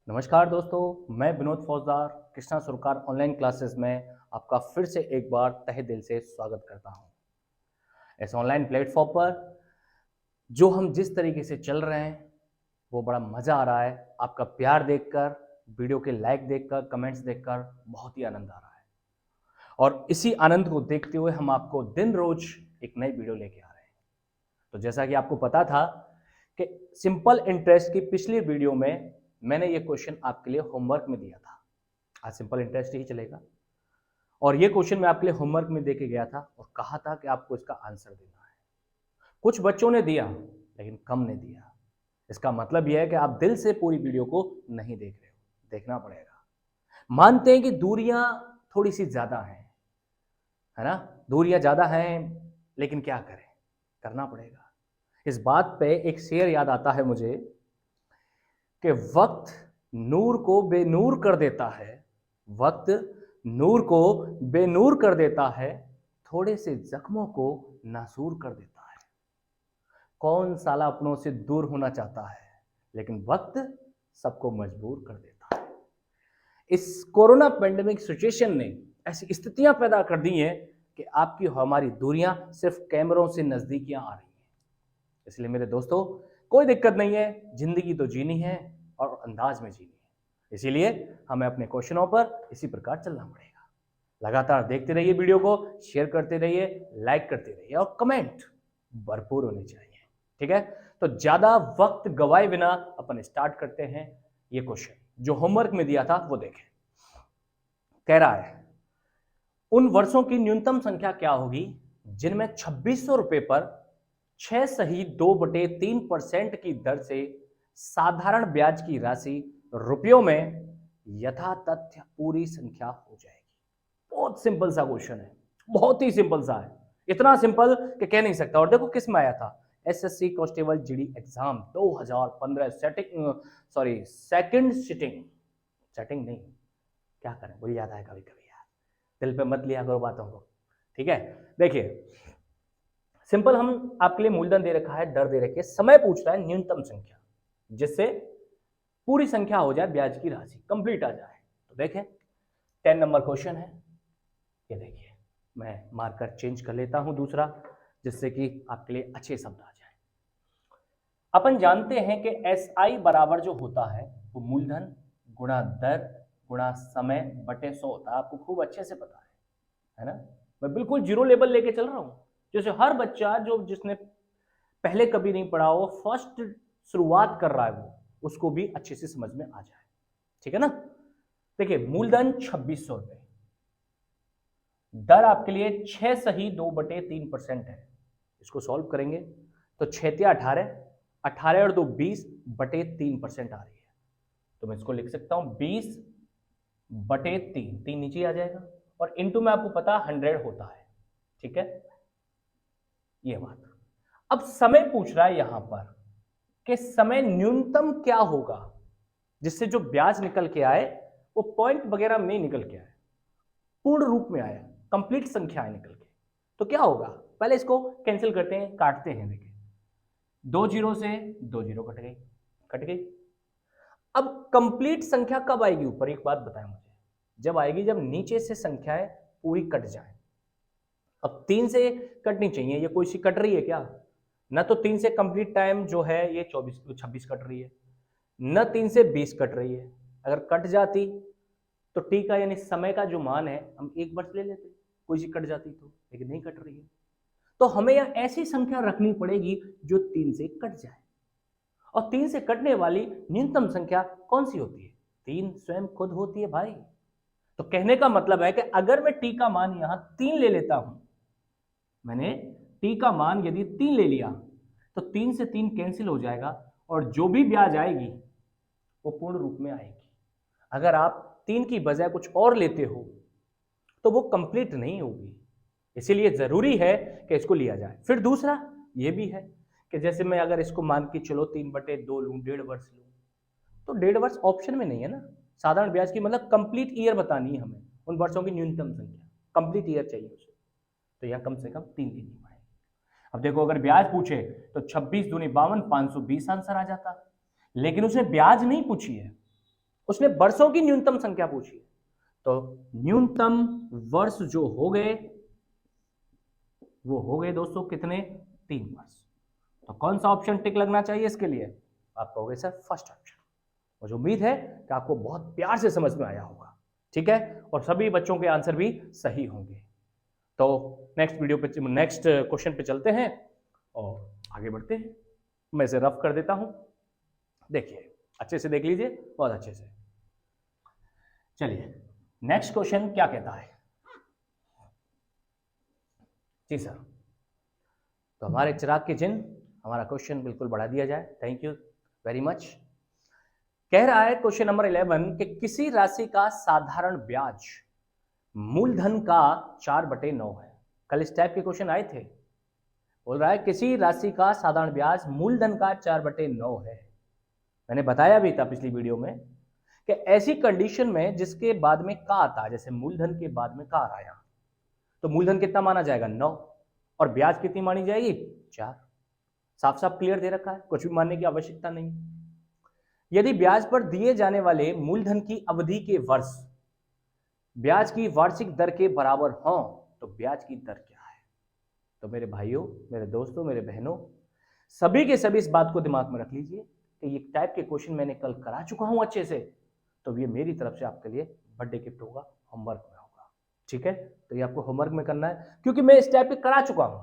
नमस्कार दोस्तों, मैं विनोद फौजदार कृष्णा सुरकार ऑनलाइन क्लासेस में आपका फिर से एक बार तहे दिल से स्वागत करता हूं। इस ऑनलाइन प्लेटफॉर्म पर जो हम जिस तरीके से चल रहे हैं वो बड़ा मज़ा आ रहा है। आपका प्यार देखकर, वीडियो के लाइक देखकर, कमेंट्स देखकर बहुत ही आनंद आ रहा है और इसी आनंद को देखते हुए हम आपको दिन रोज एक नई वीडियो लेके आ रहे हैं। तो जैसा कि आपको पता था कि सिंपल इंटरेस्ट की पिछली वीडियो में मैंने ये क्वेश्चन आपके लिए होमवर्क में दिया था। आज सिंपल इंटरेस्ट ही चलेगा और ये क्वेश्चन मैं आपके लिए होमवर्क में देके गया था और कहा था कि आपको इसका आंसर देना है। कुछ बच्चों ने दिया लेकिन कम ने दिया। इसका मतलब यह है कि आप दिल से पूरी वीडियो को नहीं देख रहे हो, देखना पड़ेगा। मानते हैं कि दूरियां थोड़ी सी ज्यादा हैं, है ना, दूरियां ज्यादा हैं, लेकिन क्या करें, करना पड़ेगा। इस बात पे एक शेर याद आता है मुझे कि वक्त नूर को बेनूर कर देता है, वक्त नूर को बेनूर कर देता है, थोड़े से जख्मों को नासूर कर देता है। कौन साला अपनों से दूर होना चाहता है, लेकिन वक्त सबको मजबूर कर देता है। इस कोरोना पेंडेमिक सिचुएशन ने ऐसी स्थितियां पैदा कर दी हैं कि आपकी हमारी दूरियां सिर्फ कैमरों से नजदीकियां आ रही हैं। इसलिए मेरे दोस्तों, कोई दिक्कत नहीं है, जिंदगी तो जीनी है और अंदाज में जीनी है। इसीलिए हमें अपने क्वेश्चनों पर इसी प्रकार चलना पड़ेगा। लगातार देखते रहिए, वीडियो को शेयर करते रहिए, लाइक करते रहिए और कमेंट भरपूर होने चाहिए। ठीक है, तो ज्यादा वक्त गवाए बिना अपन स्टार्ट करते हैं। ये क्वेश्चन जो होमवर्क में दिया था वो देखें। कह रहा है, उन वर्षों की न्यूनतम संख्या क्या होगी जिनमें 2600 रुपए पर 6 सही 2/3% की दर से साधारण ब्याज की राशि रुपयों में यथा तथ्य पूरी संख्या हो जाएगी। बहुत सिंपल सा क्वेश्चन है, बहुत ही सिंपल सा है, इतना सिंपल कि कह नहीं सकता। और देखो किस में आया था, SSC constable GD exam 2015 second setting नहीं, क्या करें, भूल जाता है कभी कभी यार, दिल पे मत लिया करो बातों को। ठीक है, देखिए सिंपल, हम आपके लिए मूलधन दे रखा है, दर दे रखी है, समय पूछ रहा है न्यूनतम संख्या जिससे पूरी संख्या हो जाए, ब्याज की राशि कंप्लीट आ जाए। तो देखें 10 नंबर क्वेश्चन है, ये देखिए मैं मार्कर चेंज कर लेता हूं दूसरा, जिससे कि आपके लिए अच्छे शब्द आ जाए। अपन जानते हैं कि एसआई बराबर जो होता है वो मूलधन गुणा दर गुणा समय बटे 100 होता है। आपको खूब अच्छे से पता है ना। मैं बिल्कुल जीरो लेवल लेके चल रहा हूं, जैसे हर बच्चा जो जिसने पहले कभी नहीं पढ़ा हो, फर्स्ट शुरुआत कर रहा है, वो उसको भी अच्छे से समझ में आ जाए। ठीक है ना। देखिए मूलधन 2600 रुपए, दर आपके लिए 6 सही 2/3% है। इसको सॉल्व करेंगे तो 6 18, 18 और 2 20/3% आ रही है। तो मैं इसको लिख सकता हूं 20/3, 3 नीचे आ जाएगा और इंटू में आपको पता 100 होता है। ठीक है, ये बात। अब समय पूछ रहा है यहां पर कि समय न्यूनतम क्या होगा जिससे जो ब्याज निकल के आए वो पॉइंट वगैरह में नहीं निकल के आए, पूर्ण रूप में आया, कंप्लीट संख्या है निकल के। तो क्या होगा, पहले इसको कैंसिल करते हैं, काटते हैं। देखिए 2 जीरो से 2 जीरो कट गई, कट गई। अब कंप्लीट संख्या कब आएगी ऊपर, एक बात बताएं मुझे, जब आएगी जब नीचे से संख्याएं पूरी कट जाए। अब 3 से कटनी चाहिए, ये कोई सी कट रही है क्या, न तो 3 से कंप्लीट टाइम जो है ये 26 कट रही है, न 3 से 20 कट रही है। अगर कट जाती तो टी का यानी समय का जो मान है हम 1 वर्ष ले लेते, कोई सी कट जाती तो, लेकिन नहीं कट रही है। तो हमें यहां ऐसी संख्या रखनी पड़ेगी जो 3 से कट जाए। और 3 से कटने वाली न्यूनतम संख्या कौन सी होती है, 3 स्वयं खुद होती है भाई। तो कहने का मतलब है कि अगर मैं टी का मान यहां 3 ले लेता हूं, मैंने टी का मान यदि 3 ले लिया तो 3 से 3 कैंसिल हो जाएगा और जो भी ब्याज आएगी वो पूर्ण रूप में आएगी। अगर आप 3 की बजाय कुछ और लेते हो तो वो कंप्लीट नहीं होगी, इसीलिए जरूरी है कि इसको लिया जाए। फिर दूसरा ये भी है कि जैसे मैं अगर इसको मान के चलो 3/2 लूं, 1.5 वर्ष लूं, तो 1.5 वर्ष ऑप्शन में नहीं है ना। साधारण ब्याज की मतलब कंप्लीट ईयर बतानी है हमें, उन वर्षों की न्यूनतम संख्या, कंप्लीट ईयर चाहिए उसे, तो यह कम से कम 3 लेनी पड़ेगी। अब देखो अगर ब्याज पूछे तो 26 दूनी 52, 520 आंसर आ जाता, लेकिन उसने ब्याज नहीं पूछी है, उसने वर्षों की न्यूनतम संख्या पूछी है, तो न्यूनतम वर्ष जो हो गए वो हो गए दोस्तों कितने, 3 वर्ष। तो कौन सा ऑप्शन टिक लगना चाहिए इसके लिए, आप कहोगे सर फर्स्ट ऑप्शन। मुझे उम्मीद है कि आपको बहुत प्यार से समझ में आया होगा, ठीक है, और सभी बच्चों के आंसर भी सही होंगे। तो नेक्स्ट वीडियो पे, नेक्स्ट क्वेश्चन पे चलते हैं और आगे बढ़ते हैं। मैं इसे रफ कर देता हूं, देखिए अच्छे से देख लीजिए, बहुत अच्छे से। चलिए नेक्स्ट क्वेश्चन क्या कहता है जी सर। तो हमारे चिराग के चिन्ह, हमारा क्वेश्चन बिल्कुल बढ़ा दिया जाए, थैंक यू वेरी मच। कह रहा है क्वेश्चन नंबर 11 कि किसी राशि का साधारण ब्याज मूलधन का 4/9 है। कल इस टाइप के क्वेश्चन आए थे। बोल रहा है किसी राशि का साधारण ब्याज मूलधन का 4/9 है। मैंने बताया भी था पिछली वीडियो में कि ऐसी कंडीशन में जिसके बाद में का आता है, जैसे मूलधन के बाद में का आया, तो मूलधन कितना माना जाएगा, 9, और ब्याज कितनी मानी जाएगी, 4। साफ साफ क्लियर दे रखा है, कुछ भी मानने की आवश्यकता नहीं। यदि ब्याज पर दिए जाने वाले मूलधन की अवधि के वर्ष ब्याज की वार्षिक दर के बराबर हों तो ब्याज की दर क्या है। तो मेरे भाइयों, मेरे दोस्तों, मेरे बहनों, सभी के सभी इस बात को दिमाग में रख लीजिए कि ये टाइप के क्वेश्चन मैंने कल करा चुका हूं अच्छे से, तो ये मेरी तरफ से आपके लिए बर्थडे गिफ्ट होगा, होमवर्क में होगा, ठीक है। तो ये आपको होमवर्क में करना है, क्योंकि मैं इस टाइप के करा चुका हूं,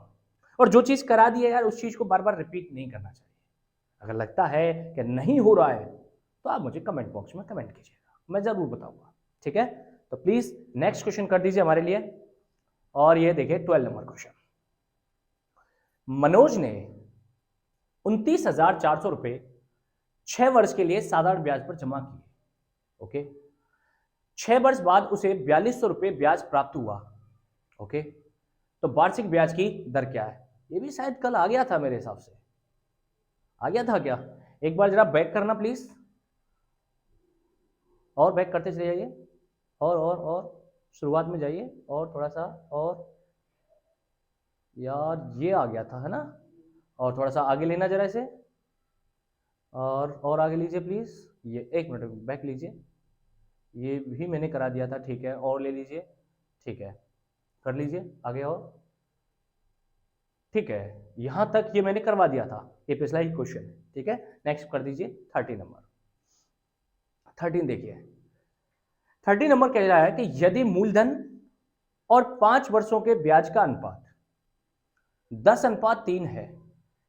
और जो चीज करा दी है यार, उस चीज को बार बार रिपीट नहीं करना चाहिए। अगर लगता है कि नहीं हो रहा है तो आप मुझे कमेंट बॉक्स में कमेंट कीजिएगा, मैं जरूर बताऊंगा, ठीक है। तो प्लीज नेक्स्ट क्वेश्चन कर दीजिए हमारे लिए। और ये देखिए 12 नंबर क्वेश्चन। मनोज ने 29,400 रुपए 6 वर्ष के लिए साधारण ब्याज पर जमा किए। ओके, 6 वर्ष बाद उसे 4200 रुपए ब्याज प्राप्त हुआ। ओके, तो वार्षिक ब्याज की दर क्या है। ये भी शायद कल आ गया था, मेरे हिसाब से आ गया था क्या। एक बार जरा बैक करना प्लीज, और बैक करते चले जाइए, और शुरुआत में जाइए, और थोड़ा सा, और यार ये आ गया था, है ना। और थोड़ा सा आगे लेना जरा इसे, और आगे लीजिए प्लीज। ये 1 मिनट बैक लीजिए, ये भी मैंने करा दिया था, ठीक है। और ले लीजिए, ठीक है, कर लीजिए आगे, और ठीक है, यहां तक ये मैंने करवा दिया था, ये पिछला ही क्वेश्चन है, ठीक है। नेक्स्ट कर दीजिए 30 नंबर। 13 देखिए, 30 नंबर कह रहा है कि यदि मूलधन और 5 वर्षों के ब्याज का अनुपात 10:3 है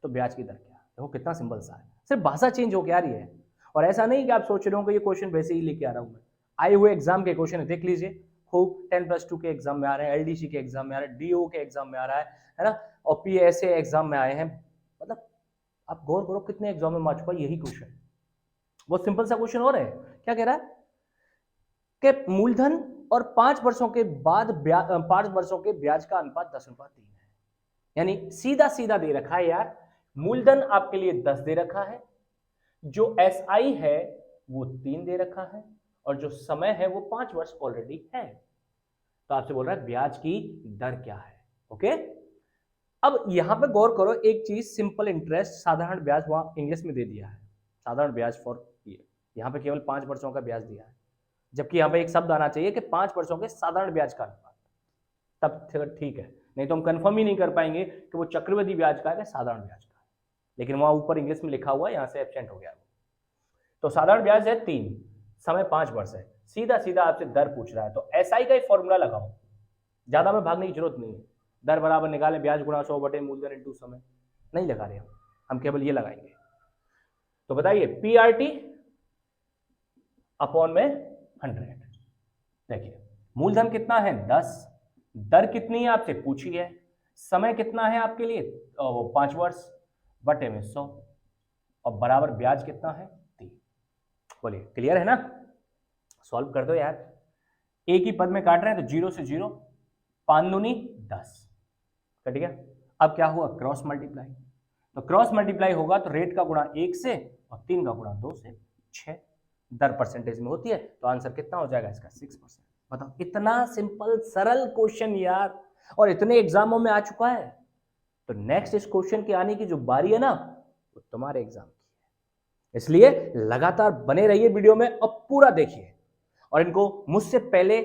तो ब्याज की दर क्या है। देखो कितना सिंपल सा है, सिर्फ भाषा चेंज हो के आ रही है। और ऐसा नहीं कि आप सोच रहे हो कि ये क्वेश्चन वैसे ही लेके आ रहा हूं मैं, आए हुए एग्जाम के क्वेश्चन है, देख लीजिए खूब। 10+2 के एग्जाम में आ रहे हैं, एलडीसी के एग्जाम में आ रहा है, डीओ के एग्जाम में आ रहा है ना, और पीएसए एग्जाम में आए हैं। मतलब आप गौर करो कितने एग्जाम में आ चुका है यही क्वेश्चन। बहुत सिंपल सा क्वेश्चन और है, क्या कह रहा है कि मूलधन और 5 वर्षों के बाद 5 वर्षों के ब्याज का अनुपात 10:3 है। यानी सीधा सीधा दे रखा है यार, मूलधन आपके लिए 10 दे रखा है, जो एसआई है वो 3 दे रखा है, और जो समय है वो 5 वर्ष ऑलरेडी है। तो आपसे बोल रहा है ब्याज की दर क्या है। ओके, अब यहां पे गौर करो एक चीज, सिंपल इंटरेस्ट, साधारण ब्याज वहां इंग्लिश में दे दिया है, साधारण ब्याज फॉर ईयर, यहां पे केवल 5 वर्षों का ब्याज दिया है, जबकि यहां पे एक शब्द आना चाहिए कि 5 वर्षों के साधारण ब्याज का अनुपात, तब ठीक है। नहीं तो हम कंफर्म ही नहीं कर पाएंगे कि वो चक्रवृद्धि ब्याज का है कि साधारण ब्याज का है, लेकिन वहां ऊपर इंग्लिश में लिखा हुआ है, यहां से एब्सेंट हो गया। तो साधारण ब्याज है 3, समय 5 वर्ष है, सीधा सीधा आपसे दर पूछ रहा है, तो एसआई का एक फॉर्मूला लगाओ, ज्यादा में भागने की जरूरत नहीं है। दर बराबर निकालें ब्याज गुणा 100 बटे मूलधन इंटू समय, नहीं लगा रहे हम केवल ये लगाएंगे। तो बताइए पीआरटी अपॉन में 100। देखिए मूलधन कितना है 10, दर कितनी है आपसे पूछी है, समय कितना है आपके लिए वो 5 वर्ष बटे में 100, और बराबर ब्याज कितना है 3। बोलिए क्लियर है ना। सॉल्व कर दो यार, एक ही पद में काट रहे हैं तो 0 से 0, 5 दूनी 10, कट गया। अब क्या हुआ, क्रॉस मल्टीप्लाई, तो क्रॉस मल्टीप्लाई होगा तो रेट का गुणा 1 से और 3 का गुणा 2 से 6, दर परसेंटेज में होती है, तो आंसर कितना हो जाएगा इसका 6%। बताओ इतना सिंपल सरल क्वेश्चन यार, और इतने एग्जामों में आ चुका है। तो नेक्स्ट इस क्वेश्चन के आने की जो बारी है ना, वो तुम्हारे एग्जाम की है, इसलिए लगातार बने रहिए वीडियो में और पूरा देखिए, और इनको मुझसे पहले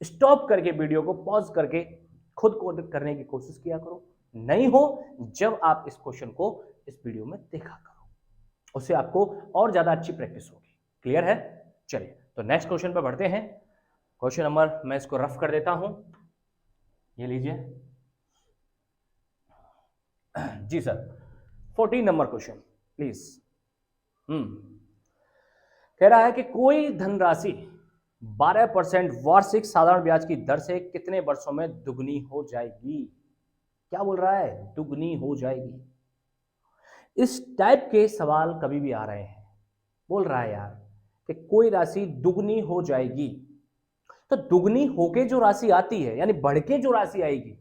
स्टॉप करके वीडियो को पॉज करके खुद को करने की कोशिश किया करो। नहीं हो जब आप इस क्वेश्चन को इस वीडियो में देखा करो, उससे आपको और ज्यादा अच्छी प्रैक्टिस होगी। क्लियर है? चलिए तो नेक्स्ट क्वेश्चन पर बढ़ते हैं। क्वेश्चन नंबर, मैं इसको रफ कर देता हूं, ये लीजिए जी सर, 14 नंबर क्वेश्चन प्लीज। कह रहा है कि कोई धनराशि 12% वार्षिक साधारण ब्याज की दर से कितने वर्षों में दुगनी हो जाएगी? क्या बोल रहा है? दुगनी हो जाएगी। इस टाइप के सवाल कभी भी आ रहे हैं। बोल रहा है यार कि कोई राशि दुगनी हो जाएगी, तो दुगनी होके जो राशि आती है यानी बढ़ के जो राशि आएगी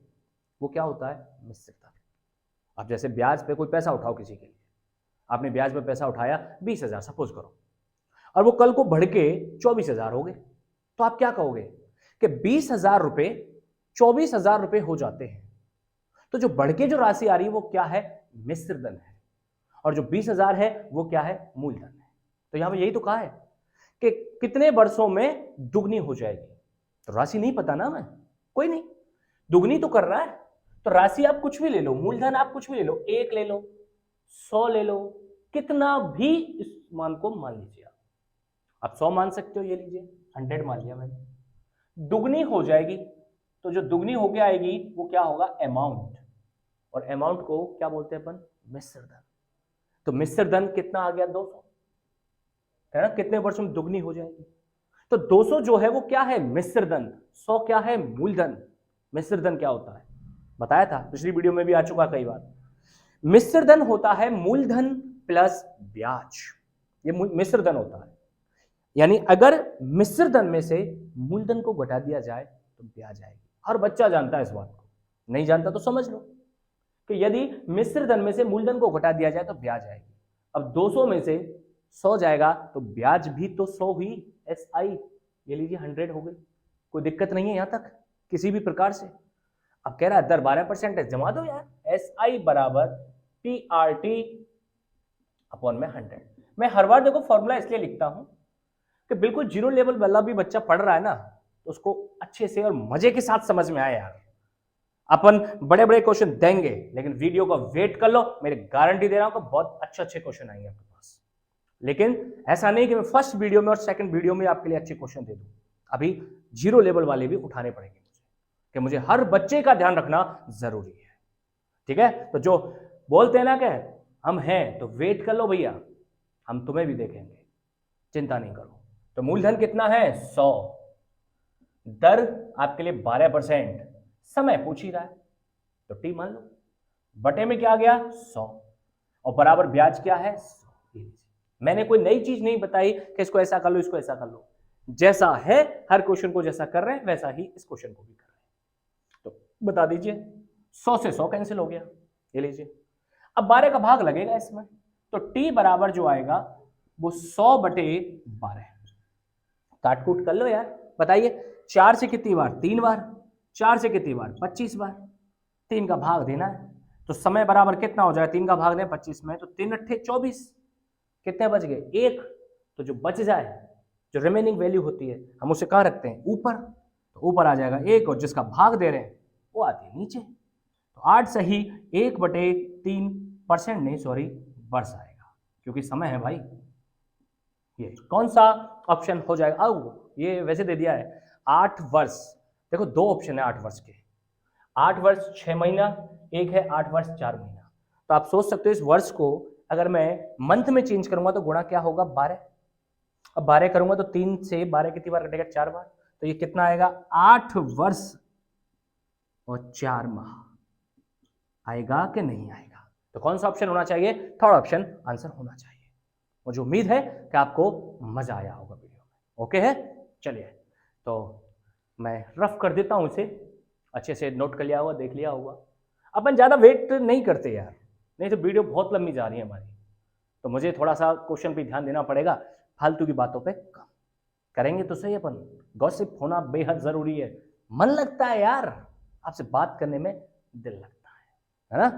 वो क्या होता है? मिश्रित धन। अब जैसे ब्याज पे कोई पैसा उठाओ किसी के लिए, आपने ब्याज पे पैसा उठाया 20,000 सपोज करो, और वो कल को बढ़ के 24,000 हो गए, तो आप क्या कहोगे कि 20,000 रुपए 24,000 रुपए हो जाते हैं। तो जो बढ़ के जो राशि आ रही है वो क्या है? मिश्र धन है, और जो 20,000 है वो क्या है? मूलधन है। तो यहां पर यही तो कहा है कि कितने वर्षों में दुगनी हो जाएगी। तो राशि नहीं पता ना, मैं कोई नहीं, दुगनी तो कर रहा है। तो राशि आप कुछ भी ले लो, मूलधन आप कुछ भी ले लो, 1 ले लो, 100 ले लो, कितना भी इस मान को मान लीजिए आप 100 मान सकते हो, ये लीजिए 100 मान लिया मैंने। दुगनी हो जाएगी, तो जो दुगनी होके आएगी वो क्या होगा? अमाउंट, और अमाउंट को क्या बोलते हैं अपन? मिश्र धन। तो मिश्र धन कितना आ गया? 200 है ना। कितने वर्षों में दुगनी हो जाएगी? तो 200 जो है वो क्या है? मिश्र धन। 100 क्या है? मूलधन। मिश्र धन क्या होता है बताया था, पिछली वीडियो में भी आ चुका कई बार। मिश्र धन होता है मूलधन प्लस ब्याज, ये मिश्र धन होता है। यानी अगर मिश्र धन में से मूलधन को घटा दिया जाए तो ब्याज आएगी। हर बच्चा जानता है इस बात को, नहीं जानता तो समझ लो कि यदि मिश्र धन में से मूलधन को घटा दिया जाए तो ब्याज आएगी। अब 200 में से 100 जाएगा तो ब्याज भी तो 100 हुई, SI, ये लीजिए 100 हो गई। कोई दिक्कत नहीं है यहां तक किसी भी प्रकार से। अब कह रहा है दर 12% है, जमा दो यार। SI बराबर PRT अपॉन में 100। मैं हर बार देखो फॉर्मूला इसलिए लिखता हूं कि बिल्कुल जीरो लेवल वाला भी बच्चा पढ़ रहा है ना, तो उसको अच्छे से और मजे के साथ समझ में आए यार। अपन बड़े बड़े क्वेश्चन देंगे, लेकिन वीडियो का वेट कर लो, मेरी गारंटी दे रहा हूं कि बहुत अच्छे अच्छे क्वेश्चन आएंगे आपके पास। लेकिन ऐसा नहीं कि मैं फर्स्ट वीडियो में और सेकंड वीडियो में आपके लिए अच्छे क्वेश्चन दे दूं। अभी जीरो लेवल वाले भी उठाने पड़ेंगे मुझे, कि मुझे हर बच्चे का ध्यान रखना जरूरी है। ठीक है? तो जो बोलते हैं ना कि हम हैं, तो वेट कर लो भैया, हम तुम्हें भी देखेंगे, चिंता नहीं करो। तो मूलधन कितना है? 100, दर आपके लिए 12%, समय पूछ ही रहा है तो टी मान लो, बटे में क्या आ गया? 100, और बराबर ब्याज क्या है? 100। मैंने कोई नई चीज नहीं बताई कि इसको ऐसा कर लो, इसको ऐसा कर लो। जैसा है हर क्वेश्चन को जैसा कर रहे हैं वैसा ही इस क्वेश्चन को भी कर रहे हैं। तो बता दीजिए, 100 से 100 कैंसिल हो गया, ये लीजिए। अब 12 का भाग लगेगा इसमें, तो टी बराबर जो आएगा वो 100 बटे 12। काट कूट कर लो यार, बताइए 4 से कितनी बार? 3 बार। 4 से कितनी बार? 25 बार। 3 का भाग देना है, तो समय बराबर कितना हो जाए? 3 का भाग दें 25 में, तो 3 अट्ठे 24, कितने बच गए? 1। तो जो बच जाए, जो रिमेनिंग वैल्यू होती है, हम उसे कहाँ रखते हैं? ऊपर। तो ऊपर आ जाएगा 1, और जिसका भाग दे रहे हैं वो आती है नीचे। तो 8 सही 1/3% नहीं, सॉरी, वर्ष आएगा, क्योंकि समय है भाई। ये कौन सा ऑप्शन हो जाएगा? ये वैसे दे दिया है 8 वर्ष। देखो 2 ऑप्शन है 8 वर्ष के, 8 वर्ष 6 महीना, एक है 8 वर्ष 4 महीना। तो आप सोच सकते हो इस वर्ष को अगर मैं मंथ में चेंज करूंगा तो गुणा क्या होगा? 12। अब 12 करूंगा तो 3 से 12 कितनी बार कटेगा? 4 बार। तो ये कितना आएगा? 8 वर्ष और 4 माह आएगा कि नहीं आएगा? तो कौन सा ऑप्शन होना चाहिए? थर्ड ऑप्शन आंसर होना चाहिए। मुझे उम्मीद है कि आपको मजा आया होगा वीडियो में। ओके है? चलिए तो मैं रफ कर देता हूं इसे, अच्छे से नोट कर लिया होगा, देख लिया होगा। अपन ज़्यादा वेट नहीं करते यार, नहीं तो वीडियो बहुत लंबी जा रही है हमारी, तो मुझे थोड़ा सा क्वेश्चन पे ध्यान देना पड़ेगा, फालतू की बातों पे कम करेंगे तो सही। अपन गॉसिप होना बेहद ज़रूरी है, मन लगता है यार, आपसे बात करने में दिल लगता है ना?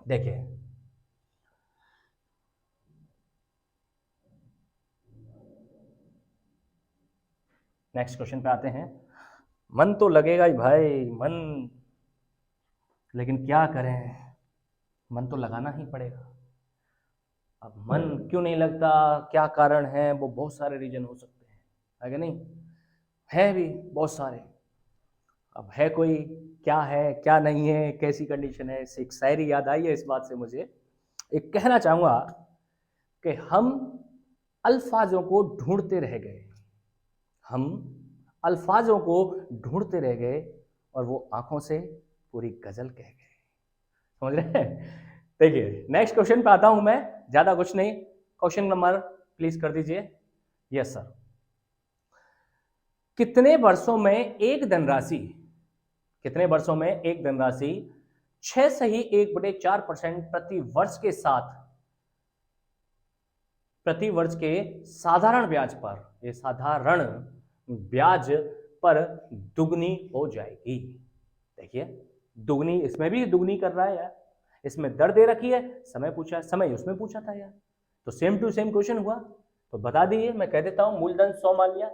देखिए नेक्स्ट क्वेश्चन पे आते हैं। मन तो लगेगा ही भाई, मन, लेकिन क्या करें, मन तो लगाना ही पड़ेगा। अब मन क्यों नहीं लगता, क्या कारण है, वो बहुत सारे रीजन हो सकते हैं, है कि नहीं? है भी बहुत सारे। अब है कोई, क्या है क्या नहीं है, कैसी कंडीशन है, एक शायरी याद आई है इस बात से मुझे। एक कहना चाहूँगा कि हम अल्फाजों को ढूंढते रह गए, हम अल्फाजों को ढूंढते रह गए और वो आंखों से पूरी गजल कह गए। समझ रहे हैं? देखिए नेक्स्ट क्वेश्चन पे आता हूं मैं, ज्यादा कुछ नहीं। क्वेश्चन नंबर प्लीज कर दीजिए। Yes sir. कितने वर्षों में एक धनराशि, कितने वर्षों में एक धनराशि 6.1/4% प्रति वर्ष के साथ, प्रति वर्ष के साधारण ब्याज पर, ये साधारण ब्याज पर दुगनी हो जाएगी। देखिए दुगनी, इसमें भी दुगनी कर रहा है यार, इसमें दर दे रखी है, समय पूछा, समय उसमें पूछा था यार, तो सेम टू सेम क्वेश्चन हुआ। तो बता दीजिए, मैं कह देता हूं मूलधन 100 मान लिया,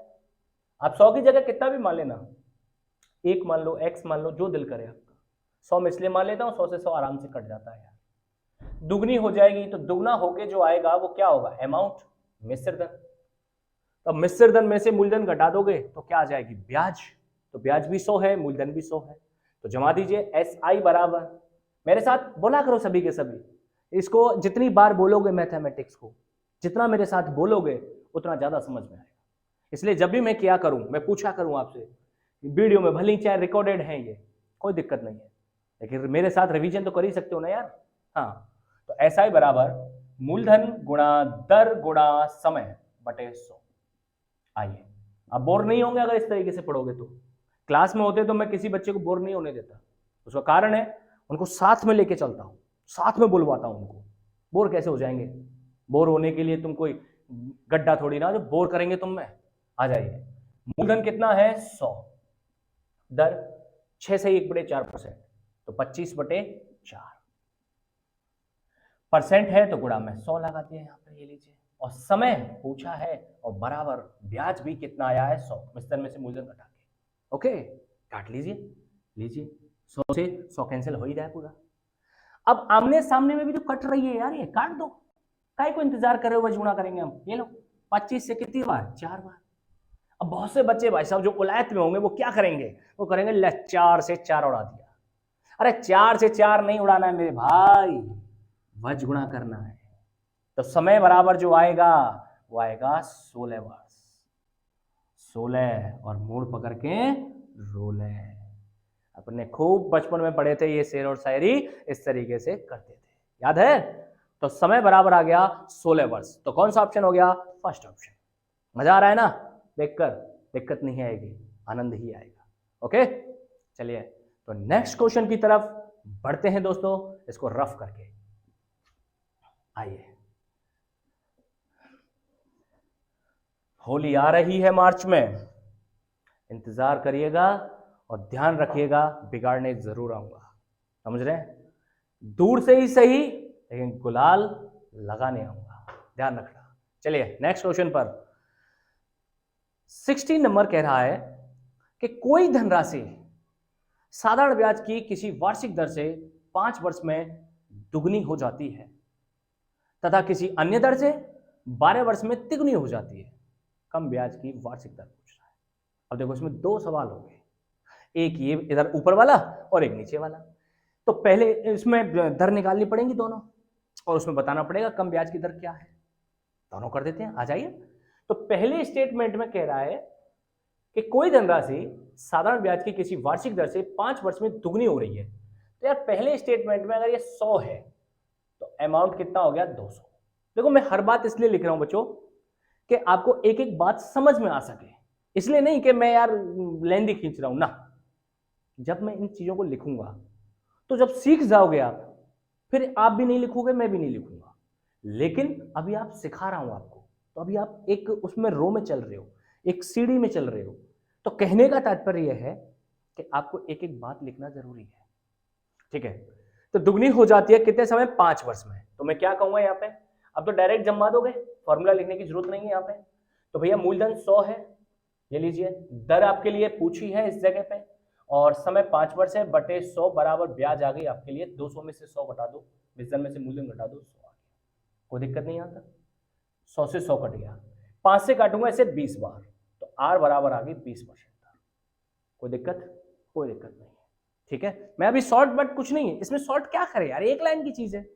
आप 100 की जगह कितना भी मान लेना, 1 मान लो, x मान लो, जो दिल करे आपका। 100 में इसलिए मान लेता हूं, 100 से 100 आराम से कट जाता है यार। दुगनी हो जाएगी तो दुगना होके जो आएगा वो क्या होगा, अमाउंट, मिश्र धन। तो मिश्र धन में से मूलधन घटा दोगे तो क्या आ जाएगी, ब्याज। तो ब्याज भी 100 है, मूलधन भी 100 है, तो जमा दीजिए। SI बराबर, मेरे साथ बोला करो सभी के सभी, इसको जितनी बार बोलोगे मैथमेटिक्स को, जितना मेरे साथ बोलोगे उतना ज्यादा समझ में आएगा। इसलिए जब भी मैं किया करूं, मैं पूछा करूं आपसे, वीडियो में भले ही चाहे रिकॉर्डेड है ये, कोई दिक्कत नहीं है, लेकिन मेरे साथ रिवीजन तो कर ही सकते हो ना यार। हाँ, तो SI बराबर मूलधन गुणा दर गुणा समय बटे 100। आइए, आप बोर नहीं होंगे अगर इस तरीके से पढ़ोगे तो। क्लास में होते तो मैं किसी बच्चे को बोर नहीं होने देता, उसका कारण है उनको साथ में लेके चलता हूं, साथ में बुलवाता हूं उनको। बोर कैसे हो जाएंगे? बोर होने के लिए तुम कोई गड्ढा थोड़ी ना जो बोर करेंगे तुम में। आ जाइए, मूलधन कितना है 100, दर 6.1/4%, तो 25/4 परसेंट है, तो गुणा में 100 लगा दिया यहाँ पे, ये लीजिए। और समय पूछा है और बराबर ब्याज भी कितना आया है 100, मिश्रण में से मूलधन घटा के। ओके, काट लीजिए, लीजिए 100 से 100 कैंसिल हो ही रहा है पूरा। अब आमने सामने में भी तो कट रही है यार, ये काट दो, काय को इंतजार कर रहे हो, बस गुणा करेंगे हम। ये लो 25 से कितनी बार, 4 बार। अब बहुत से बच्चे भाई साहब जो उलायत में होंगे वो क्या करेंगे, वो करेंगे ले 4 से 4 उड़ा दिया। अरे 4 से 4 नहीं उड़ाना है मेरे भाई, वज गुणा करना है। तो समय बराबर जो आएगा वो आएगा 16 वर्ष, 16 और मोड़ पकड़ के रोले। अपने खूब बचपन में पढ़े थे ये शेर और शायरी, इस तरीके से करते थे, याद है? तो समय बराबर आ गया 16 वर्ष, तो कौन सा ऑप्शन हो गया, फर्स्ट ऑप्शन। मजा आ रहा है ना देखकर? दिक्कत नहीं आएगी, आनंद ही आएगा। ओके, चलिए तो नेक्स्ट क्वेश्चन की तरफ बढ़ते हैं दोस्तों, इसको रफ करके। आइए, होली आ रही है मार्च में, इंतजार करिएगा और ध्यान रखिएगा, बिगाड़ने जरूर आऊंगा, समझ रहे हैं? दूर से ही सही लेकिन गुलाल लगाने आऊंगा, ध्यान रखना। चलिए नेक्स्ट क्वेश्चन पर 16 नंबर कह रहा है कि कोई धनराशि साधारण ब्याज की किसी वार्षिक दर से 5 वर्ष में दुगनी हो जाती है तथा किसी अन्य दर से 12 वर्ष में तिगुनी हो जाती है। कम ब्याज की वार्षिक दर पूछ रहा है। अब देखो इसमें दो सवाल होंगे, एक ये इधर ऊपर वाला और एक नीचे वाला। तो पहले इसमें दर निकालनी पड़ेगी दोनों, और उसमें बताना पड़ेगा कम ब्याज की दर क्या है। दोनों कर देते हैं, आ जाइए। तो पहले स्टेटमेंट में कह रहा है कि कोई धनराशि साधारण ब्याज की किसी वार्षिक दर से 5 वर्ष में दुगनी हो रही है। तो यार पहले स्टेटमेंट में अगर ये 100 है तो अमाउंट कितना हो गया, 200। देखो मैं हर बात इसलिए लिख रहा हूं बच्चों कि आपको एक एक बात समझ में आ सके, इसलिए नहीं कि मैं यार लेंदी खींच रहा हूं ना। जब मैं इन चीजों को लिखूंगा तो जब सीख जाओगे आप, फिर आप भी नहीं लिखोगे, मैं भी नहीं लिखूंगा। लेकिन अभी आप सिखा रहा हूं आपको, तो अभी आप एक उसमें रो में चल रहे हो, एक सीढ़ी में चल रहे हो। तो कहने का तात्पर्य यह है कि आपको एक एक बात लिखना जरूरी है, ठीक है? तो दुगनी हो जाती है कितने समय, 5 वर्ष में। तो मैं क्या कहूंगा यहाँ पे, अब तो डायरेक्ट जमा दोगे, फॉर्मूला लिखने की जरूरत नहीं है यहाँ पे। तो भैया मूलधन 100 है, ये लीजिए, दर आपके लिए पूछी है इस जगह पे, और समय 5 वर्ष है, बटे 100 बराबर ब्याज आ गई आपके लिए। 200 में से 100 घटा दो, विचलन में से मूल्य घटा दो, 100 आ गया। कोई दिक्कत नहीं आता, 100 से 100 कट गया। 5 से काटूंगा इसे 20 बार, तो आर बराबर आ गई 20%। कोई दिक्कत? कोई दिक्कत नहीं है, ठीक है। मैं अभी शॉर्ट, बट कुछ नहीं है इसमें, शॉर्ट क्या करे यार, एक लाइन की चीज है।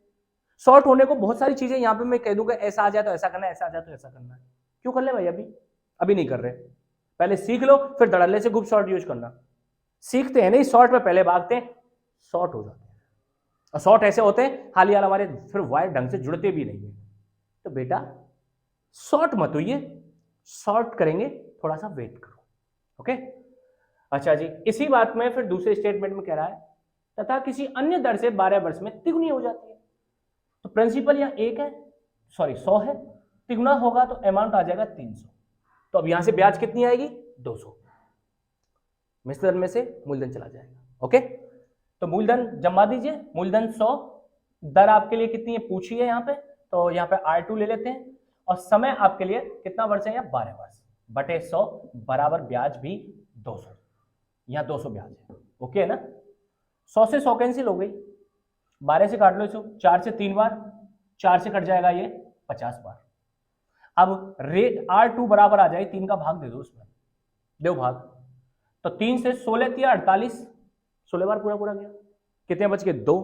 शॉर्ट होने को बहुत सारी चीजें यहाँ पे मैं कह दूंगा, ऐसा आ जाए तो ऐसा करना है, ऐसा आ जाए तो ऐसा करना है। क्यों कर ले भाई, अभी नहीं कर रहे, पहले सीख लो, फिर धड़ल्ले से खूब शॉर्ट यूज करना। सीखते हैं नहीं, शॉर्ट में पहले भागते हैं, शॉर्ट हो जाते हैं। और शॉर्ट ऐसे होते हैं हाल हमारे फिर वायर ढंग से जुड़ते भी नहीं है। तो बेटा शॉर्ट मत होइए, शॉर्ट करेंगे, थोड़ा सा वेट करो, ओके। अच्छा जी, इसी बात में फिर दूसरे स्टेटमेंट में कह रहा है तथा किसी अन्य दर से 12 वर्ष में तिगुनी हो जाती है। तो प्रिंसिपल यहाँ 100 है, तिगुना होगा तो अमाउंट आ जाएगा 300। तो अब यहां से ब्याज कितनी आएगी, 200, मिश्र दर में से मूलधन चला जाएगा, ओके। तो मूलधन जमा दीजिए, मूलधन 100, दर आपके लिए कितनी है पूछी है यहाँ पे, तो यहाँ पे R2 ले लेते हैं, और समय आपके लिए कितना वर्ष है, यहाँ 12 वर्ष, बटे 100 बराबर ब्याज भी 200, यहाँ 200 ब्याज है, ओके है ना। 100 से 100 कैंसिल हो गई, 12 से काट लो इसको, 4 से 3 बार, 4 से कट जाएगा ये 50 बार। अब रेट R2 बराबर आ जाए, 3 का भाग दे दो उसमें, दो भाग, तो 3 से 16 दिया 48, 16 बार पूरा गया, कितने बच गए, 2।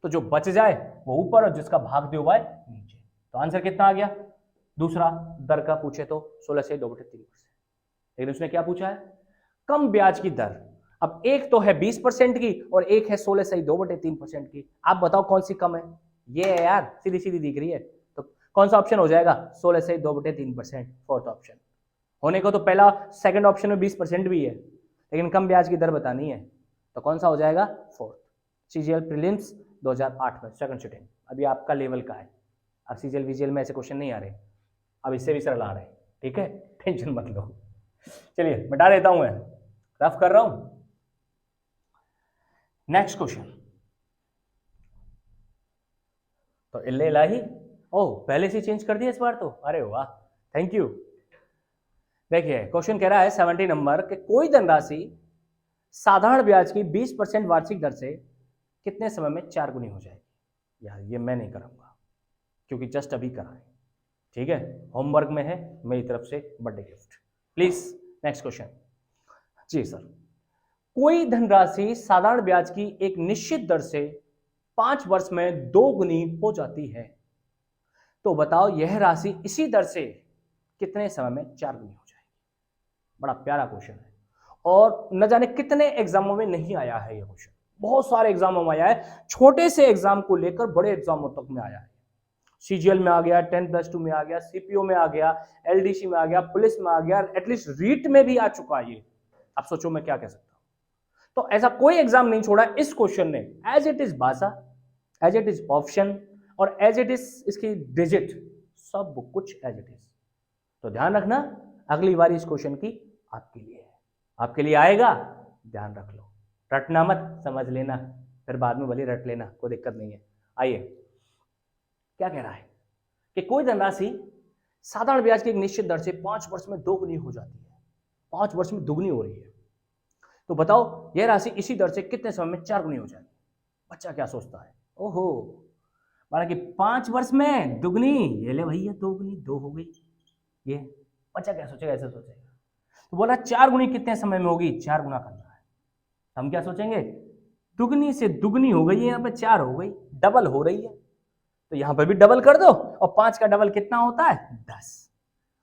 तो जो बच जाए वो ऊपर, और जिसका भाग दे हुआ है नीचे। तो आंसर कितना आ गया, दूसरा दर का पूछे तो 16 से 2/3%। लेकिन उसने क्या पूछा है, कम ब्याज की दर। अब एक तो है 20% की और एक है 16 से 2/3% की। आप बताओ कौन सी कम है, ये है यार, सीधी सीधी दिख रही है। तो कौन सा ऑप्शन हो जाएगा, 16 से 2/3%, फोर्थ ऑप्शन। होने को तो पहला सेकंड ऑप्शन में 20% भी है, लेकिन कम ब्याज की दर बतानी है, तो कौन सा हो जाएगा, फोर्थ। सीजीएल प्रीलिम्स 2008 में सेकंड सिटिंग। अभी आपका लेवल का है, अब सीजीएल वीजीएल में ऐसे क्वेश्चन नहीं आ रहे, अब इससे भी सरल आ रहे हैं, ठीक है, टेंशन मत लो। चलिए मिटा देता हूं, मैं रफ कर रहा हूं। नेक्स्ट क्वेश्चन, तो इल्ले इलाही, ओह पहले से चेंज कर दिया इस बार तो, अरे वाह, थैंक यू। देखिए क्वेश्चन कह रहा है 70 नंबर के, कोई धनराशि साधारण ब्याज की 20% वार्षिक दर से कितने समय में 4 गुनी हो जाएगी। यार ये मैं नहीं कराऊंगा, क्योंकि जस्ट अभी करा है, ठीक है, होमवर्क में है, मेरी तरफ से birthday gift. Please next question. जी सर, कोई धनराशि साधारण ब्याज की एक निश्चित दर से 5 वर्ष में 2 गुनी हो जाती है, तो बताओ यह राशि इसी दर से कितने समय में 4 गुनी हो जाएगी। बड़ा प्यारा क्वेश्चन है, और न जाने कितने एग्जामों में नहीं आया है यह क्वेश्चन, बहुत सारे एग्जामों में आया है, छोटे से एग्जाम को लेकर बड़े एग्जामों तक में आया है। सीजीएल में आ गया, 10+2 में आ गया, सीपीओ में आ गया, एलडीसी में आ गया, पुलिस में आ गया, एटलीस्ट रीट में भी आ चुका है ये। आप सोचो मैं क्या कह सकता हूं। तो ऐसा कोई एग्जाम नहीं छोड़ा इस क्वेश्चन ने, एज इट इज भाषा, एज इट इज ऑप्शन, और एज इट इज इसकी डिजिट, सब कुछ एज इट इज। तो ध्यान रखना, अगली बार इस क्वेश्चन की आपके लिए है, आपके लिए आएगा, ध्यान रख लो, रटना मत, समझ लेना, फिर बाद में भले रट लेना, कोई दिक्कत नहीं है। आइए क्या कह रहा है कि कोई धनराशि साधारण ब्याज की एक निश्चित दर से 5 वर्ष में 2 गुनी हो जाती है, 5 वर्ष में दुगनी हो रही है, तो बताओ यह राशि इसी दर से कितने समय में 4 गुनी हो जाएगी। बच्चा क्या सोचता है, ओहो माना कि 5 वर्ष में दुगनी, ये ले भैया 2 गुनी, 2 हो गई। ये बच्चा क्या सोचेगा, ऐसा सोचेगा। तो बोला 4 गुनी कितने समय में होगी, 4 गुना करना है। हम क्या सोचेंगे, दुगनी से दुगनी हो गई है, यहाँ पे 4 हो गई, डबल हो रही है, तो यहां पर भी डबल कर दो, और 5 का डबल कितना होता है, 10।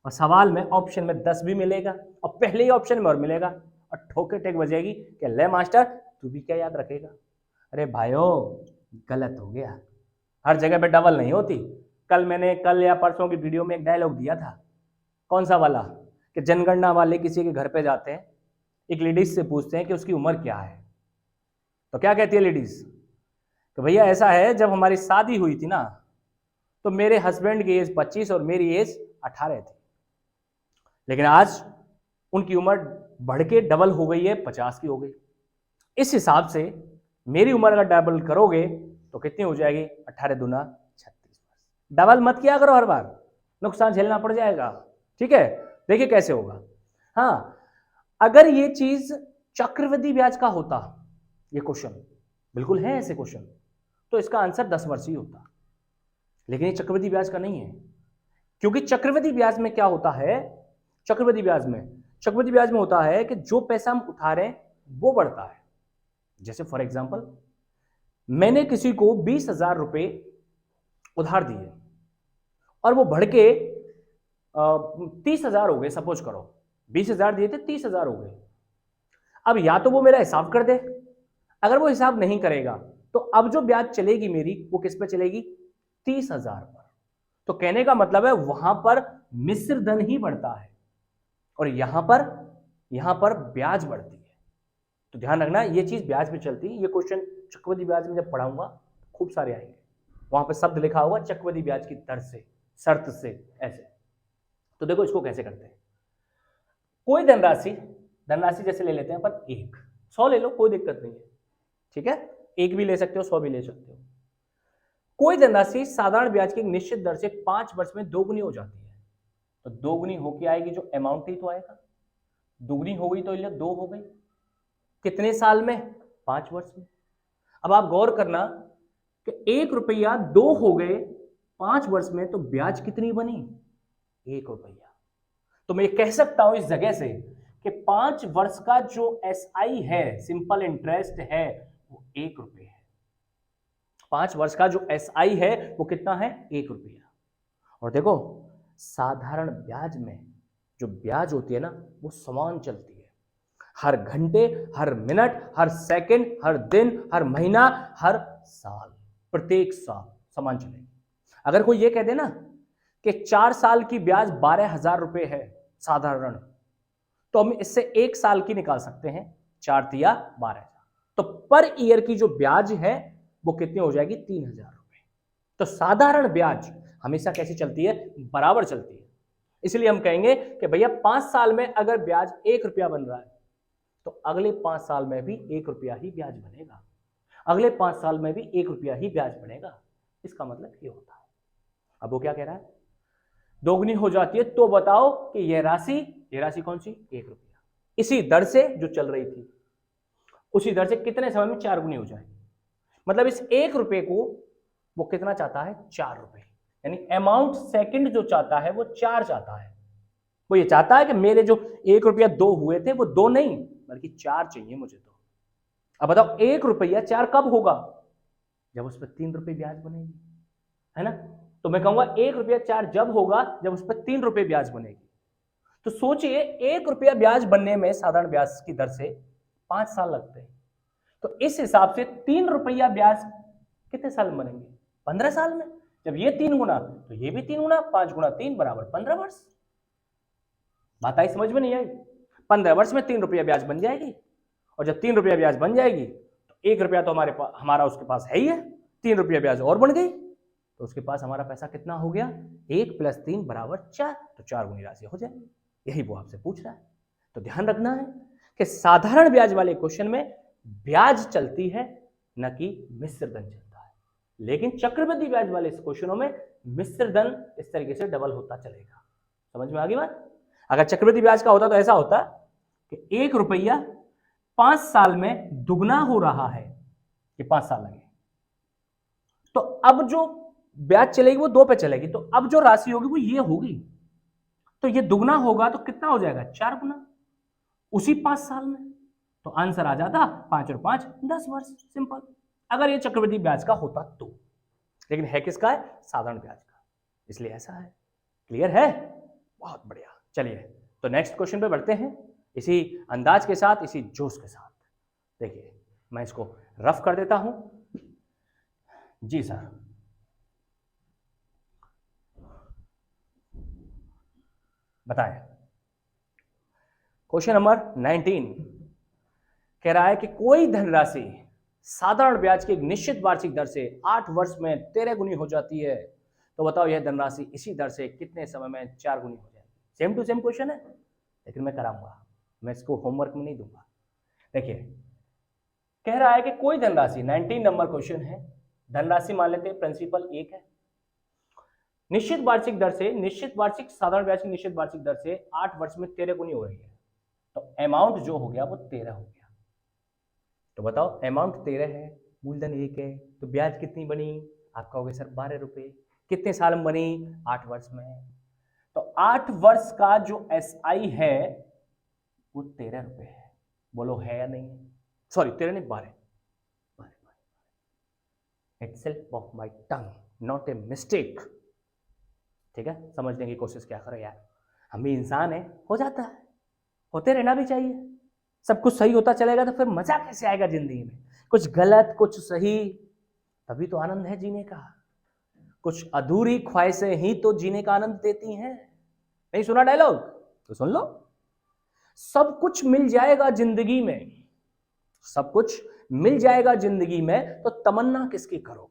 और सवाल में ऑप्शन में 10 भी मिलेगा, और पहले ही ऑप्शन में और मिलेगा, और ठोके टेक बजेगी कि ले मास्टर तू भी क्या याद रखेगा। अरे भाइयों गलत हो गया, हर जगह पे डबल नहीं होती। कल या परसों की वीडियो में एक डायलॉग दिया था, कौन सा वाला, कि जनगणना वाले किसी के घर पे जाते हैं, एक लेडीज से पूछते हैं कि उसकी उम्र क्या है, तो क्या कहती है लेडीज, तो भैया ऐसा है जब हमारी शादी हुई थी ना, तो मेरे हस्बैंड की एज 25 और मेरी एज 18 थी, लेकिन आज उनकी उम्र बढ़ के डबल हो गई है, 50 की हो गई। इस हिसाब से मेरी उम्र अगर डबल करोगे तो कितनी हो जाएगी, 18 दूना 36। डबल मत किया करो हर बार, नुकसान झेलना पड़ जाएगा, ठीक है। देखिए कैसे होगा। हाँ अगर ये चीज चक्रवृद्धि ब्याज का होता, ये क्वेश्चन बिल्कुल है ऐसे क्वेश्चन, तो इसका आंसर 10 वर्ष ही होता, लेकिन ये चक्रवृद्धि ब्याज का नहीं है। क्योंकि चक्रवृद्धि ब्याज में क्या होता है, चक्रवृद्धि ब्याज में होता है कि जो पैसा हम उठा रहे हैं वो बढ़ता है। जैसे फॉर एग्जांपल मैंने किसी को 20,000 रुपए उधार दिए और वो बढ़ के 30,000 हो गए, सपोज करो 20,000 दिए थे 30,000 हो गए। अब या तो वो मेरा हिसाब कर दे, अगर वो हिसाब नहीं करेगा तो अब जो ब्याज चलेगी मेरी वो किस पे चलेगी, 30,000 पर। तो कहने का मतलब है वहां पर मिश्र धन ही बढ़ता है और यहां पर ब्याज बढ़ती है। तो ध्यान रखना ये चीज ब्याज पे चलती है। ये क्वेश्चन चक्रवृद्धि ब्याज में जब पढ़ाऊंगा खूब सारे आएंगे, वहां पे शब्द लिखा हुआ चक्रवृद्धि ब्याज की दर से, शर्त से, ऐसे। तो देखो इसको कैसे करते हैं। कोई धनराशि जैसे ले लेते हैं अपन 100 ले लो, कोई दिक्कत नहीं है, ठीक है, 1 भी ले सकते हो 100 भी ले सकते हो। कोई धनराशि साधारण ब्याज की एक निश्चित दर से 5 वर्ष में दोगुनी हो जाती है। तो दोगुनी होके आएगी, जो अमाउंट ही तो आएगा, दोगुनी हो गई तो 2 हो गई, कितने साल में, 5 वर्ष में। अब आप गौर करना कि 1 रुपया 2 हो गए 5 वर्ष में, तो ब्याज कितनी बनी, 1 रुपया। तो मैं कह सकता हूं इस जगह से कि 5 वर्ष का जो SI है, सिंपल इंटरेस्ट है, वो 1 रुपये है। 5 वर्ष का जो SI है वो कितना है, 1 रुपया। और देखो साधारण ब्याज में जो ब्याज होती है ना वो समान चलती है, हर घंटे, हर मिनट, हर सेकंड, हर दिन, हर महीना, हर साल, प्रत्येक साल समान चलेगी। अगर कोई ये कह दे ना कि 4 साल की ब्याज 12,000 रुपए है साधारण, तो हम इससे 1 साल की निकाल सकते हैं, 4 तिया 12,000, तो पर ईयर की जो ब्याज है वो कितनी हो जाएगी, 3,000 रुपए। तो साधारण ब्याज हमेशा कैसी चलती है, बराबर चलती है। इसलिए हम कहेंगे कि भैया 5 साल में अगर ब्याज 1 रुपया बन रहा है तो अगले 5 साल में भी 1 रुपया ही ब्याज बनेगा, अगले 5 साल में भी 1 रुपया ही ब्याज बनेगा। इसका मतलब ये होता है। अब वो क्या कह रहा है, दोगुनी हो जाती है, तो बताओ कि ये राशि कौन सी, 1 रुपया, इसी दर से जो चल रही थी उसी दर से कितने समय में 4 गुनी हो जाएगी। मतलब इस 1 रुपये को वो कितना चाहता है, 4 रुपए, यानी अमाउंट सेकंड जो चाहता है वो 4 चाहता है। वो ये चाहता है कि मेरे जो 1 रुपया 2 हुए थे वो 2 नहीं बल्कि 4 चाहिए मुझे। तो अब बताओ 1 रुपया 4 कब होगा, जब उस पर 3 रुपए ब्याज बनेगी, है ना। तो मैं कहूंगा 1 रुपया 4 जब होगा जब उस पर 3 रुपए ब्याज बनेगी। तो सोचिए 1 रुपया ब्याज बनने में साधारण ब्याज की दर से 5 साल लगते हैं, तो इस हिसाब से 3 रुपया ब्याज कितने साल में बनेंगे, 15 साल में। जब ये 3 गुना तो ये भी 3 गुना, 5 गुना 3 बराबर 15 वर्ष। बात आई समझ में नहीं आई, 15 वर्ष में 3 रुपया ब्याज बन जाएगी, और जब 3 रुपया ब्याज बन जाएगी तो 1 रुपया तो हमारा उसके पास है ही है, 3 रुपया ब्याज और बढ़ गई, तो उसके पास हमारा पैसा कितना हो गया, 1 + 3 = 4, तो 4 गुनी राशि हो जाएगी। यही वो आपसे पूछ रहा है। तो ध्यान रखना है कि साधारण ब्याज वाले क्वेश्चन में ब्याज चलती है न कि मिश्र धन चलता है, लेकिन चक्रवृद्धि ब्याज वाले क्वेश्चनों में मिश्र धन इस तरीके से डबल होता चलेगा। समझ में आ गई बात। अगर चक्रवृद्धि ब्याज का होता तो ऐसा होता कि 1 रुपया 5 साल में दुगना हो रहा है, कि 5 साल लगे, तो अब जो ब्याज चलेगी वो 2 पे चलेगी, तो अब जो राशि होगी वो ये होगी, तो ये दुगना होगा तो कितना हो जाएगा, 4 गुना उसी 5 साल में। तो आंसर आ जाता 5 और 5 10 वर्ष, सिंपल। अगर ये चक्रवृद्धि ब्याज का होता तो, लेकिन है किसका है, साधारण ब्याज का, इसलिए ऐसा है। क्लियर है, बहुत बढ़िया। चलिए तो नेक्स्ट क्वेश्चन पे बढ़ते हैं, इसी अंदाज के साथ, इसी जोश के साथ। देखिए मैं इसको रफ कर देता हूं। जी सर, बताएं। क्वेश्चन नंबर 19 कह रहा है कि कोई धनराशि साधारण ब्याज की एक निश्चित वार्षिक दर से 8 वर्ष में 13 गुनी हो जाती है, तो बताओ यह धनराशि इसी दर से कितने समय में 4 गुनी हो जाएगी। सेम टू सेम क्वेश्चन है, लेकिन मैं कराऊंगा, मैं इसको होमवर्क में नहीं दूंगा। देखिए कह रहा है कि कोई धनराशि, 19 नंबर क्वेश्चन है, धनराशि मान लेते हैं प्रिंसिपल 1 है, निश्चित वार्षिक दर से, निश्चित वार्षिक साधारण ब्याज की निश्चित वार्षिक दर से 8 वर्ष में 13 गुनी हो रही है। तो अमाउंट जो हो गया वो 13 हो गया। तो बताओ अमाउंट 13 है, मूलधन 1 है, तो ब्याज कितनी बनी? आप कहोगे सर 12 रुपए। कितने साल में बनी? 8 वर्ष में। तो 8 वर्ष का जो SI है वो 13 रुपए है। बोलो है या नहीं? सॉरी 13 नहीं 12। Itself of my tongue, not a mistake। ठीक है, समझने की कोशिश क्या करो यार, हम भी इंसान है, हो जाता है, होते रहना भी चाहिए। सब कुछ सही होता चलेगा तो फिर मजा कैसे आएगा जिंदगी में? कुछ गलत कुछ सही, तभी तो आनंद है जीने का। कुछ अधूरी ख्वाहिशें ही तो जीने का आनंद देती हैं। नहीं सुना डायलॉग? तो सुन लो। सब कुछ मिल जाएगा जिंदगी में, सब कुछ मिल जाएगा जिंदगी में, तो तमन्ना किसकी करोगे?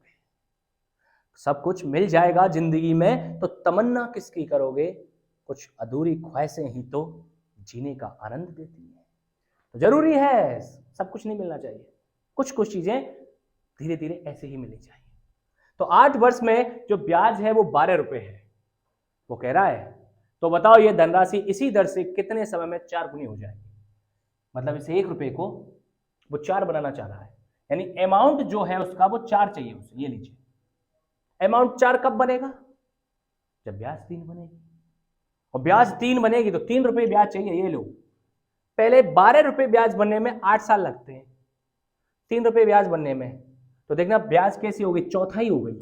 सब कुछ मिल जाएगा जिंदगी में तो तमन्ना किसकी करोगे? कुछ अधूरी ख्वाहिशें ही तो जीने का आनंद देती है। तो जरूरी है, सब कुछ नहीं मिलना चाहिए, कुछ कुछ चीजें धीरे धीरे ऐसे ही मिलनी चाहिए। तो 8 वर्ष में जो ब्याज है वो 12 रुपए है, वो कह रहा है। तो बताओ ये धनराशि इसी दर से कितने समय में 4 गुनी हो जाएगी? मतलब इसे 1 रुपए को वो 4 बनाना चाह रहा है, यानी अमाउंट जो है उसका वो 4 चाहिए उसे। ये लीजिए, अमाउंट 4 कब बनेगा? जब ब्याज 3 बनेगी। और ब्याज 3 बनेगी तो 3 रुपए ब्याज चाहिए। ये लो, पहले 12 रुपए ब्याज बनने में 8 साल लगते हैं, 3 रुपए ब्याज बनने में। तो देखना ब्याज कैसी हो गई? चौथाई हो गई।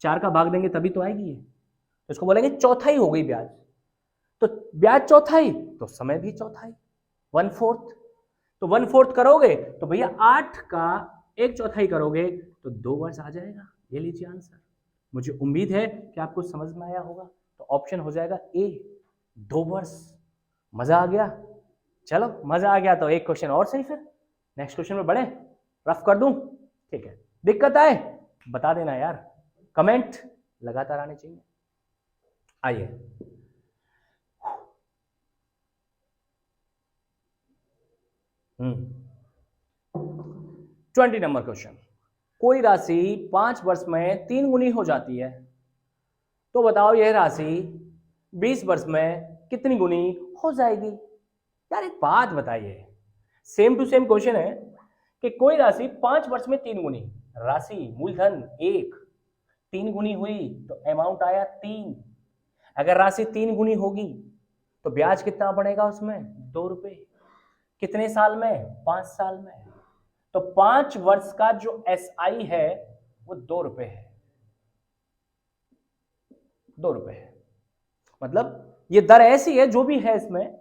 4 का भाग देंगे तभी तो आएगी ये, तो इसको बोलेंगे चौथाई हो गई ब्याज। तो ब्याज चौथाई तो समय भी चौथाई, 1/4। तो 1/4 करोगे तो भैया 8 का 1/4 करोगे तो 2 वर्ष आ जाएगा। ये लीजिए आंसर। मुझे उम्मीद है कि आपको समझ में आया होगा। तो ऑप्शन हो जाएगा ए, 2 वर्ष। मजा आ गया? चलो मजा आ गया तो एक क्वेश्चन और सही, फिर नेक्स्ट क्वेश्चन में बढ़े। रफ कर दूं? ठीक है, दिक्कत आए बता देना यार, कमेंट लगातार आने चाहिए। आइए 20 नंबर क्वेश्चन। कोई राशि 5 वर्ष में 3 गुनी हो जाती है, तो बताओ यह राशि 20 वर्ष में कितनी गुनी हो जाएगी? यार एक बात बताइए, सेम टू सेम क्वेश्चन है कि कोई राशि 5 वर्ष में 3 गुनी, राशि मूलधन 1, 3 गुनी हुई तो अमाउंट आया 3। अगर राशि 3 गुनी होगी तो ब्याज कितना बढ़ेगा उसमें? 2 रुपए। कितने साल में? 5 साल में। तो 5 वर्ष का जो SI है वो 2 रुपए है, 2 रुपए है। मतलब ये दर ऐसी है जो भी है इसमें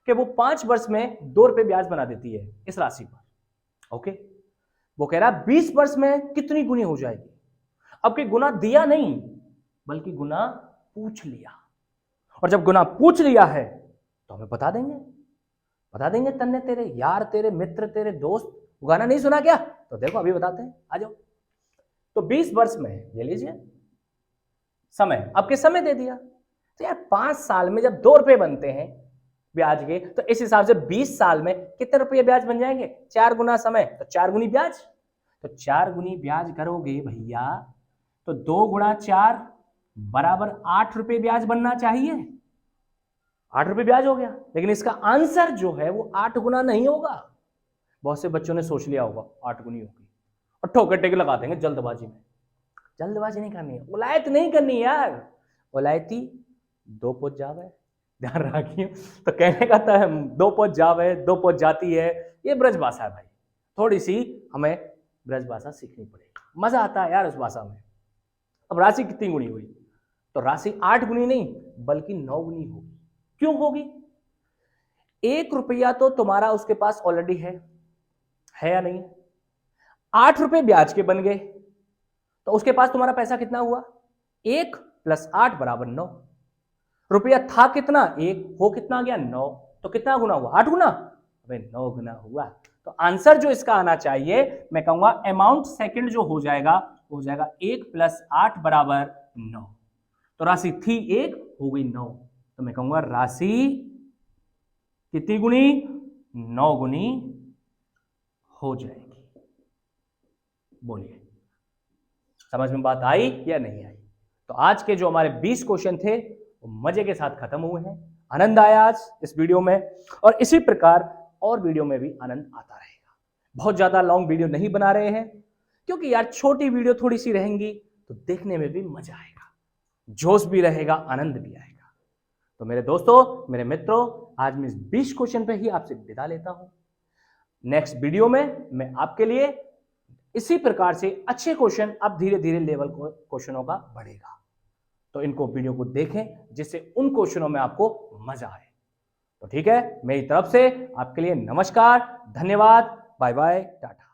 कि वो 5 वर्ष में 2 रुपए ब्याज बना देती है इस राशि पर। ओके, वो कह रहा है 20 वर्ष में कितनी गुनी हो जाएगी। अब कि गुना दिया नहीं बल्कि गुना पूछ लिया, और जब गुना पूछ लिया है तो हमें बता देंगे तन्ने तेरे यार, तेरे मित्र, तेरे दोस्त। गाना नहीं सुना क्या? तो देखो अभी बताते हैं, आ जाओ। तो 20 वर्ष में ये लीजिए समय, अब के समय दे दिया। तो यार 5 साल में जब 2 रुपए बनते हैं ब्याज के, तो इस हिसाब से 20 साल में कितने रुपये ब्याज बन जाएंगे? 4 गुना समय तो 4 गुनी ब्याज। तो 4 गुनी ब्याज करोगे भैया तो 2 गुणा 4 बराबर 8 रुपए ब्याज बनना चाहिए। 8 रुपए ब्याज हो गया, लेकिन इसका आंसर जो है वो 8 गुना नहीं होगा। बहुत से बच्चों ने सोच लिया होगा 8 गुनी होगी और ठोकर टेके लगा देंगे जल्दबाजी में। जल्दबाजी नहीं करनी है, उलायत नहीं करनी यार। उलायती 2 पोच जावे, ध्यान रखिए। तो कहने का था 2 पोच जावे 2 पोच जाती है, ये ब्रज भाषा है भाई। थोड़ी सी हमें ब्रज भाषा सीखनी पड़ेगी, मजा आता है यार उस भाषा में। अब राशि कितनी गुनी हुई? तो राशि 8 गुनी नहीं बल्कि 9 गुनी होगी। क्यों होगी? 1 रुपया तो तुम्हारा उसके पास ऑलरेडी है या नहीं? 8 रुपए ब्याज के बन गए तो उसके पास तुम्हारा पैसा कितना हुआ? 1 + 8 = 9। रुपया था कितना? 1, हो कितना गया? 9। तो कितना गुना हुआ? 8 गुना? अबे 9 गुना हुआ। तो आंसर जो इसका आना चाहिए, मैं कहूंगा अमाउंट सेकंड जो हो जाएगा 1 + 8 = 9। तो राशि थी 1, हो गई 9। तो मैं कहूंगा राशि कितनी गुनी? 9 गुनी हो जाएगी। बोलिए समझ में बात आई या नहीं आई? तो आज के जो हमारे 20 क्वेश्चन थे वो मजे के साथ खत्म हुए हैं। आनंद आया आज इस वीडियो में, और इसी प्रकार और वीडियो में भी आनंद आता रहेगा। बहुत ज्यादा लॉन्ग वीडियो नहीं बना रहे हैं, क्योंकि यार छोटी वीडियो थोड़ी सी रहेंगी तो देखने में भी मजा आएगा, जोश भी रहेगा, आनंद भी आएगा। तो मेरे दोस्तों, मेरे मित्रों, आज मैं इस 20 क्वेश्चन पे ही आपसे विदा लेता हूं। नेक्स्ट वीडियो में मैं आपके लिए इसी प्रकार से अच्छे क्वेश्चन, अब धीरे धीरे लेवल क्वेश्चनों का बढ़ेगा, तो इनको वीडियो को देखें जिससे उन क्वेश्चनों में आपको मजा आए। तो ठीक है, मेरी तरफ से आपके लिए नमस्कार, धन्यवाद, बाय बाय, टाटा।